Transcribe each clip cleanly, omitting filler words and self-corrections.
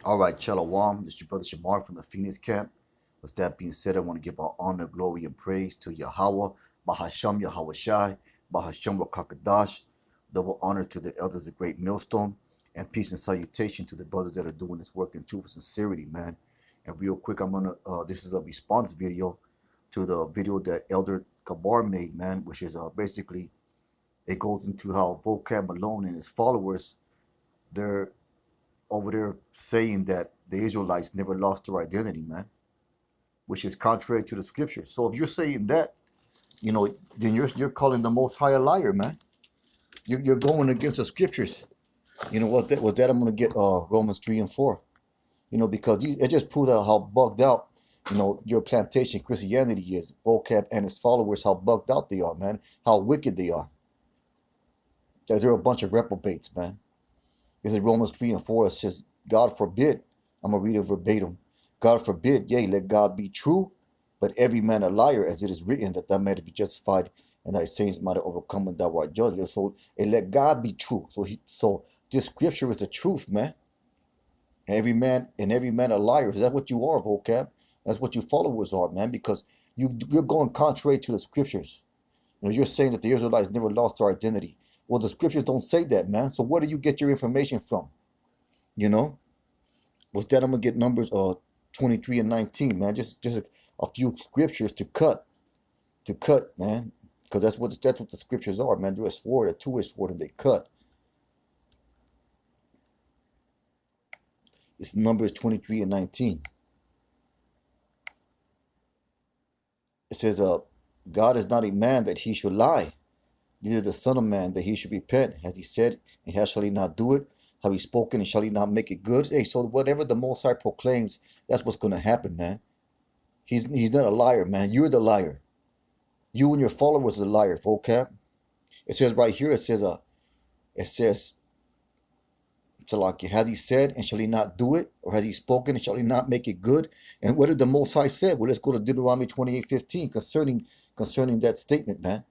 All right, Shalom. This is your brother Shamar from the Phoenix camp. With that being said, I want to give all honor, glory, and praise to YAHAWAH, BAHASHAM, YAHAWASHI, BAHASHAM, QUADASH. Double honor to the elders of Great Millstone, and peace and salutation to the brothers that are doing this work in truth and sincerity, man. And real quick, this is a response video to the video that Elder Kabar made, man, which is basically, it goes into how Vocab Malone and his followers, they're over there saying that the Israelites never lost their identity, man, which is contrary to the scriptures. So if you're saying that, then you're calling the Most High a liar, man. You're going against the scriptures. You know what? With that, I'm gonna get Romans 3 and 4. Because it just proves out how bugged out, your plantation Christianity is. Vocab and his followers, how bugged out they are, man. How wicked they are. They're a bunch of reprobates, man. This is Romans 3 and 4. It says, God forbid, I'm going to read it verbatim. God forbid, yea, let God be true, but every man a liar, as it is written, that thou mayest be justified, and thy saints might have overcome when thou art judged. So, and let God be true. So this scripture is the truth, man. Every man a liar. Is that what you are, Vocab? That's what your followers are, man, because you're going contrary to the scriptures. You're saying that the Israelites never lost their identity. Well, the scriptures don't say that, man. So where do you get your information from? Was that I'm gonna get Numbers 23 and 19, man. Just a few scriptures to cut, man, because that's what the scriptures are, man. They're a sword, a two-edged sword, and they cut. It's Numbers 23 and 19. It says, God is not a man that he should lie, neither the Son of Man that he should repent. Has he said, and shall he not do it? Have he spoken, and shall he not make it good? Hey, so whatever the Most High proclaims, that's what's going to happen, man. He's not a liar, man. You're the liar. You and your followers are the liar, Vocab. It says right here, it says, has he said, and shall he not do it? Or has he spoken, and shall he not make it good? And what did the Most High say? Well, let's go to Deuteronomy 28:15 concerning that statement, man.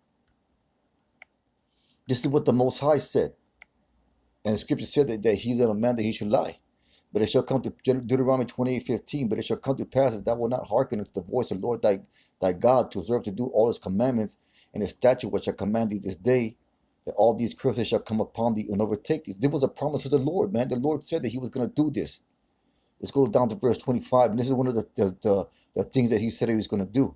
This is what the Most High said. And the scripture said that he's not a man that he should lie. But it shall come to Deuteronomy 28:15. But it shall come to pass, if thou wilt not hearken unto the voice of the Lord thy God, to observe to do all his commandments and his statute which I command thee this day, that all these curses shall come upon thee and overtake thee. There was a promise of the Lord, man. The Lord said that he was going to do this. Let's go down to verse 25. And this is one of the things that he said he was going to do.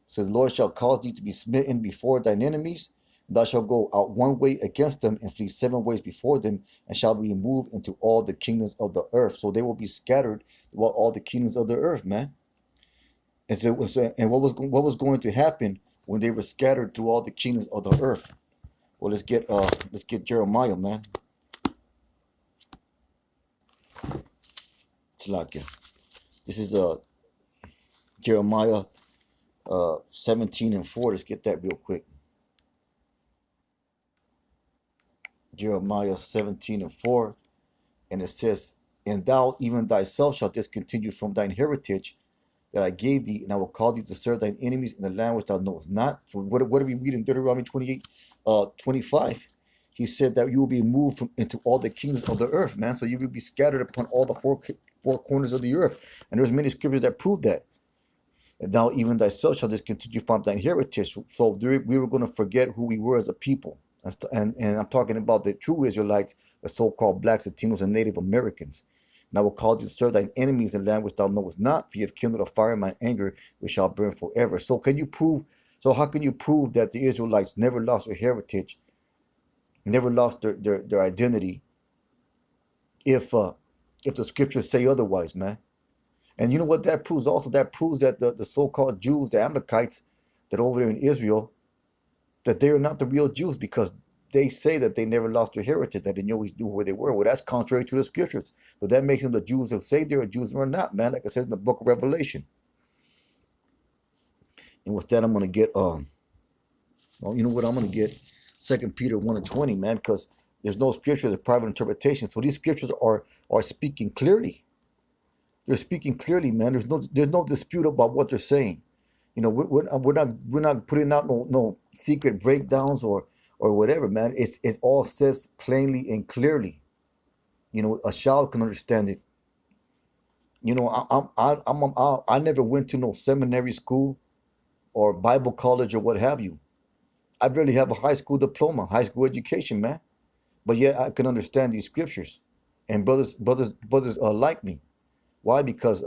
So the Lord shall cause thee to be smitten before thine enemies. Thou shalt go out one way against them, and flee 7 ways before them, and shall be removed into all the kingdoms of the earth. So they will be scattered throughout all the kingdoms of the earth, man. And what was going to happen when they were scattered through all the kingdoms of the earth? Well, let's get Jeremiah, man. This is Jeremiah 17 and 4. Let's get that real quick. Jeremiah 17 and 4, and it says, and thou even thyself shalt discontinue from thine heritage that I gave thee, and I will call thee to serve thine enemies in the land which thou knowest not. So what do we read in Deuteronomy 28:25? He said that you will be moved into all the kingdoms of the earth, man. So you will be scattered upon all the four corners of the earth. And there's many scriptures that prove that. And thou even thyself shalt discontinue from thine heritage. So we were going to forget who we were as a people. And I'm talking about the true Israelites, the so-called blacks, Latinos, and Native Americans. And I will call thee to serve thine enemies in the land which thou knowest not, for ye have kindled a fire in mine anger, which shall burn forever. So how can you prove that the Israelites never lost their heritage, never lost their identity, if the scriptures say otherwise, man? And you know what that proves also? That proves that the so-called Jews, the Amalekites, that over there in Israel, that they are not the real Jews, because they say that they never lost their heritage, that they always knew where they were. Well, that's contrary to the scriptures. So that makes them the Jews who say they're Jews or not, man, like it says in the book of Revelation. And with that, I'm going to get, well, you know what, I'm going to get 2 Peter 1 and 20, man, because there's no scriptures of private interpretation. So these scriptures are speaking clearly. They're speaking clearly, man. There's no dispute about what they're saying. We're not putting out no secret breakdowns or whatever, man. It all says plainly and clearly. A child can understand it. You know, I never went to no seminary school or Bible college or what have you. I barely have a high school diploma, high school education, man. But yet I can understand these scriptures, and brothers like me. Why? Because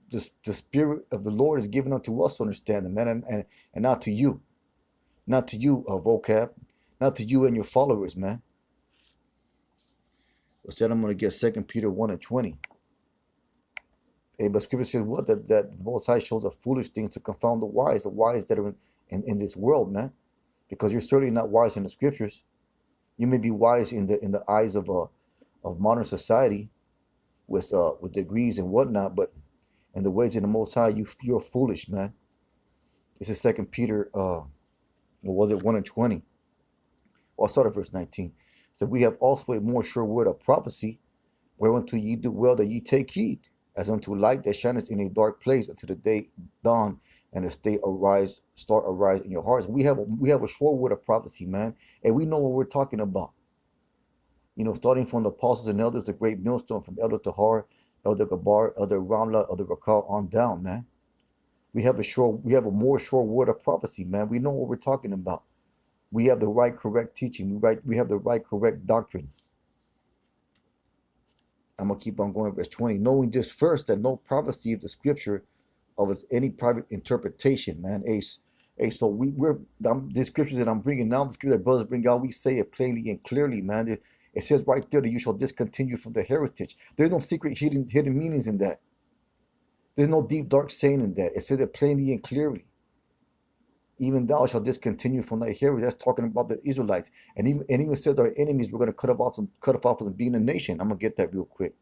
the spirit of the Lord is given unto us to understand them, man, and not to you, not to you, vocab, not to you and your followers, man. Instead, I'm going to get 2 Peter 1:20. Hey, but scripture says what? That the Most High shows a foolish things to confound the wise that are in this world, man. Because you're certainly not wise in the scriptures. You may be wise in the eyes of modern society with degrees and whatnot, but in the ways of the Most High, you're foolish, man. This is 2 Peter, what was it, 1:20? Well, I'll start at verse 19. So we have also a more sure word of prophecy, whereunto ye do well that ye take heed, as unto light that shineth in a dark place until the day dawn and the start arise in your hearts. We have a sure word of prophecy, man, and we know what we're talking about. You know, starting from the apostles and elders, the great millstone, from Elder Tahar, Elder Gabar, Elder Ramla, Elder RAWCHAA on down, man. We have a more sure word of prophecy, man. We know what we're talking about. We have the right, correct teaching. We have the right, correct doctrine. I'm going to keep on going, verse 20. Knowing this first, that no prophecy of the scripture of any private interpretation, man. So the scriptures that I'm bringing now, the scripture that brothers bring out, we say it plainly and clearly, man. It says right there that you shall discontinue from the heritage. There's no secret hidden meanings in that. There's no deep, dark saying in that. It says it plainly and clearly. Even thou shalt discontinue from thy heritage. That's talking about the Israelites. And even says our enemies, we're going to cut off from being a nation. I'm going to get that real quick.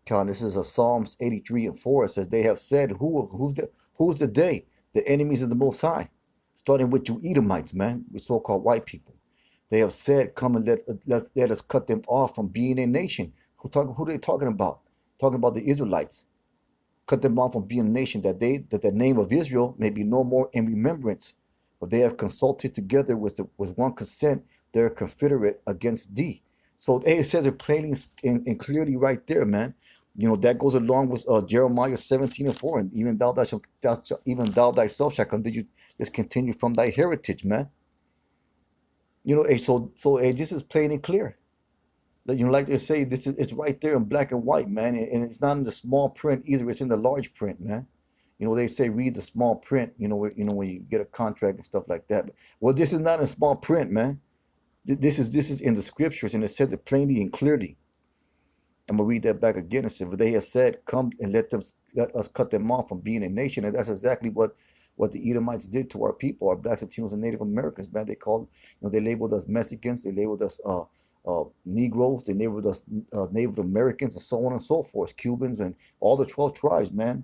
This is a Psalms 83:4. It says, they have said, who's the they? The enemies of the Most High. Starting with you Edomites, man, with so-called white people. They have said, come and let us cut them off from being a nation. Who are they talking about? Talking about the Israelites. Cut them off from being a nation, that the name of Israel may be no more in remembrance. For they have consulted together with one consent, they're confederate against thee. So it says it plainly and clearly right there, man. You know, that goes along with Jeremiah 17:4. And even thou thyself shall discontinue from thy heritage, man. You know, so this is plain and clear. You know, like they say, it's right there in black and white, man. And it's not in the small print either. It's in the large print, man. You know, they say read the small print. You know, when you get a contract and stuff like that. Well, this is not in small print, man. This is in the scriptures, and it says it plainly and clearly. I'm gonna read that back again. It said, "For they have said, come and let us cut them off from being a nation." And that's exactly what the Edomites did to our people, our blacks, Latinos, and Native Americans, man. They labeled us Mexicans, they labeled us Negroes, they labeled us Native Americans, and so on and so forth, Cubans, and all the 12 tribes, man.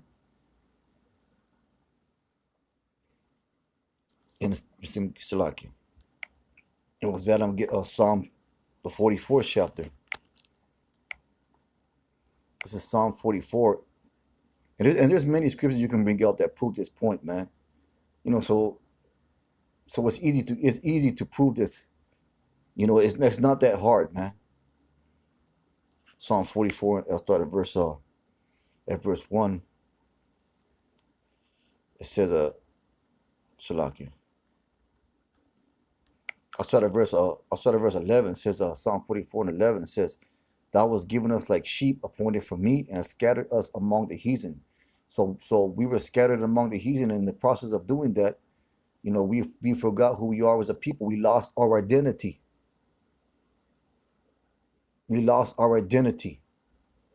In Salaki. It was that I'm getting Psalm, the 44th chapter. This is Psalm 44. And there's many scriptures you can bring out that prove this point, man. You know, so it's easy to prove this. You know, it's not that hard, man. Psalm 44, I'll start at verse 1. It says Salakia. I'll start at verse 11. It says Psalm 44:11. It says, "Thou was given us like sheep appointed for meat, and hast scattered us among the heathen." So we were scattered among the heathen. In the process of doing that, you know, we forgot who we are as a people. We lost our identity. We lost our identity.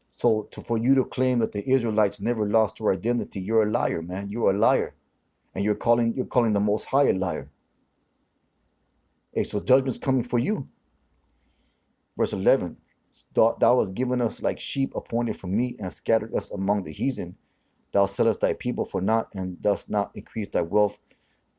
So for you to claim that the Israelites never lost their identity, you're a liar, man. You're a liar, and you're calling the Most High a liar. Hey, so judgment's coming for you. Verse 11. "Thou hast given us like sheep appointed for meat, and scattered us among the heathen. Thou sellest thy people for naught, and dost not increase thy wealth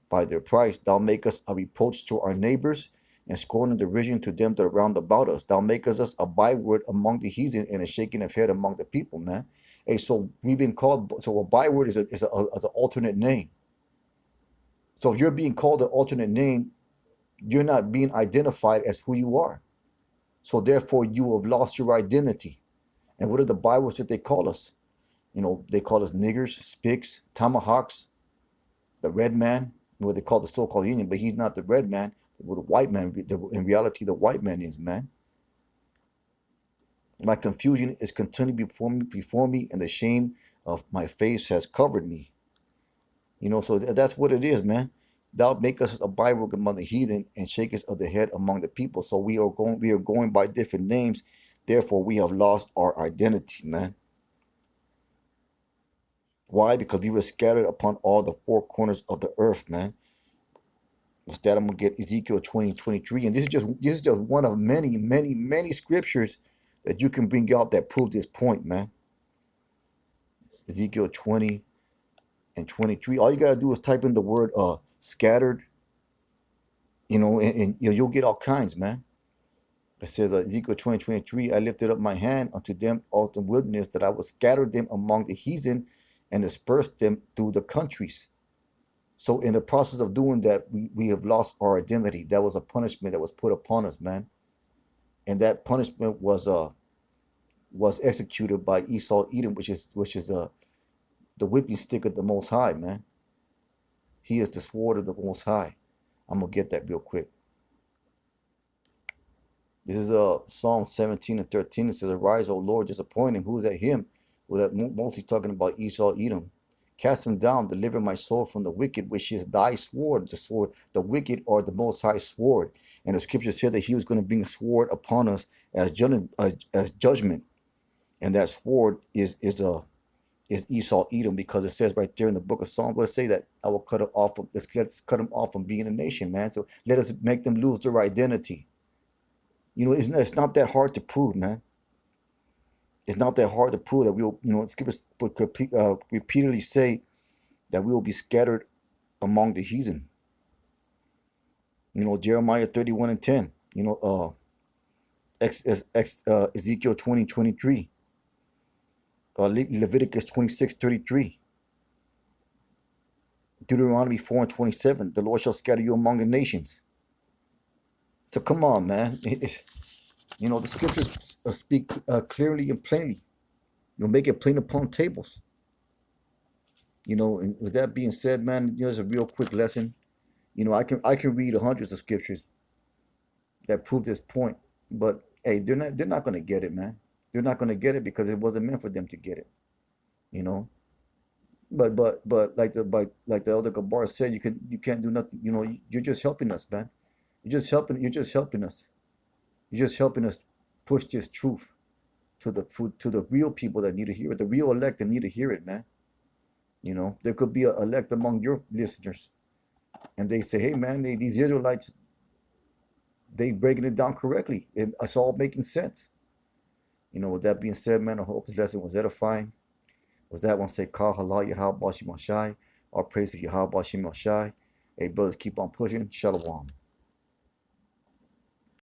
by their price. Thou makest us a reproach to our neighbors, and scorn and derision to them that are round about us. Thou makest us a byword among the heathen, and a shaking of head among the people," man. Hey, so we've been called. So a byword is an alternate name. So if you're being called an alternate name, you're not being identified as who you are. So therefore you have lost your identity. And what are the Bibles that they call us? You know, they call us niggers, spics, tomahawks, the red man, what they call the so-called Indian, but he's not the red man. Well, the white man, in reality, the white man is, man. My confusion is continually before me, and the shame of my face has covered me. You know, so that's what it is, man. Thou make us a Bible among the heathen, and shake us of the head among the people. So we are going by different names. Therefore, we have lost our identity, man. Why? Because we were scattered upon all the four corners of the earth, man. Instead, I'm gonna get Ezekiel 20:23, and this is just one of many scriptures that you can bring out that prove this point, man. Ezekiel 20:23. All you gotta do is type in the word scattered, you know, and you'll get all kinds, man. It says Ezekiel 20:23. I lifted up my hand unto them out the wilderness, that I would scatter them among the heathen and disperse them through the countries. So in the process of doing that, we have lost our identity. That was a punishment that was put upon us, man. And that punishment was executed by Esau Edom, which is the whipping stick of the Most High, man. He is the sword of the Most High. I'm gonna get that real quick. This is Psalm 17:13. It says, "Arise, O Lord, disappoint him." Who is that? Him. Well, that mostly talking about Esau Edom. Cast him down, deliver my soul from the wicked, which is thy sword. The wicked are the Most High sword. And the scripture said that he was going to bring a sword upon us as judgment. And that sword is Esau Edom, because it says right there in the book of Psalms, let's say that I will cut him off. Let's cut him off from being a nation, man. So let us make them lose their identity. You know, it's not that hard to prove, man. It's not that hard to prove that we'll, you know, scriptures repeatedly say that we will be scattered among the heathen. You know, Jeremiah 31:10. You know, Ezekiel 20:23. Leviticus 26:33. Deuteronomy 4:27. The Lord shall scatter you among the nations. So come on, man. You know, the scriptures speak clearly and plainly. You'll make it plain upon tables. You know, and with that being said, man, there's a real quick lesson. You know, I can read hundreds of scriptures that prove this point, but hey, they're not gonna get it, man. They're not gonna get it because it wasn't meant for them to get it. You know, but like the elder Gabar said, you can't do nothing. You know, you're just helping us, man. You're just helping us. You're just helping us push this truth to the real people that need to hear it, the real elect that need to hear it, man. You know, there could be an elect among your listeners, and they say, "Hey, man, these Israelites, they breaking it down correctly. It's all making sense." You know, with that being said, man, I hope this lesson was edifying. With that, I want to say, Ka halal Yahawah Shai. All praise to Yahawah Shai. Hey, brothers, keep on pushing. Shalom.